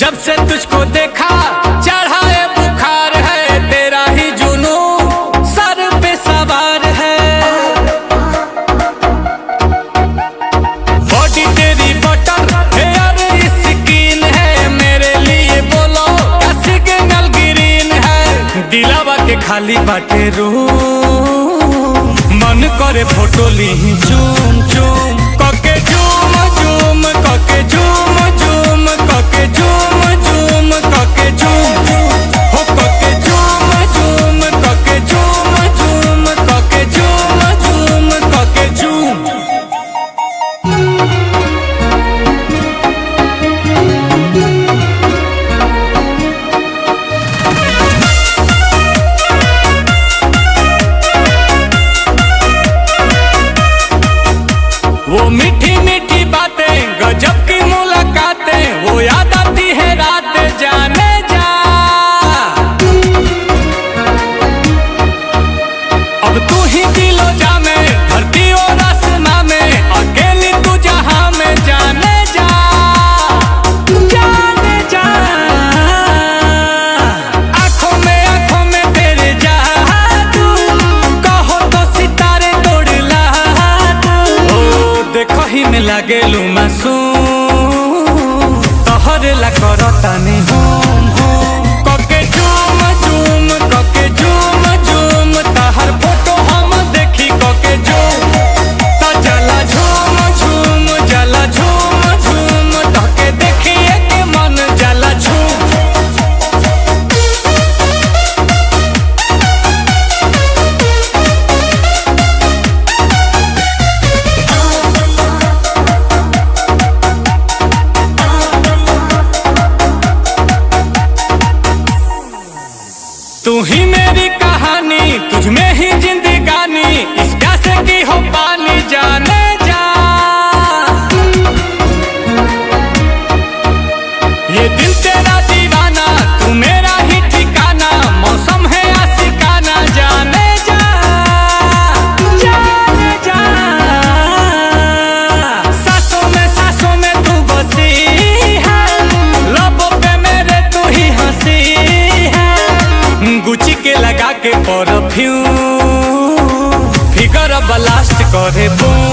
जब से तुझको देखा चढ़ा है बुखार है, तेरा ही जुनून सर पे सवार है। बॉडी तेरी बटर हेयर स्किन है, मेरे लिए बोलो क्या सिग्नल ग्रीन है। दिलावा के खाली बाटे रूम, मन करे फोटो ली चूम चूम कके झूम झूम कके झूम झूम कके झूम झूम कके झूम हो कके झूम झूम कके झूम झूम कके झूम झूम कके झूम। वो मीठी मीठी बातें गजब की मुलाकातें, वो याद आती है रात जाने जा। अब तू ही दिलो जा में धरती और आसमां में, अकेली तू जहां में जाने जा जाने जा। आंखों में तेरे जादू, कहो तो सितारे तोड़ ला तू। ओ देखो ही में लागे लू मासूम, तोहरे ला करतानी हूम हूम कके झूम झूम कके झूम झूम। तहर फोटो हम देखी कके झूम, तो जला झूम झूम जला झूम झूम तके देखिए के मन जला झूम। तू ही मेरी कहानी, तुझ में ही जिंदगानी, इस प्यासे की हो पानी जाने जा। ये दिल तेरा दीवाना, तू मेरा ही ठिकाना, मौसम है आशिकाना जाने जा जाने जा। सांसों में तू बसी है, लबों पे मेरे तू ही हंसी है। गुची के लगा के परफ्यूम, फिगर ब्लास्ट करे बूम।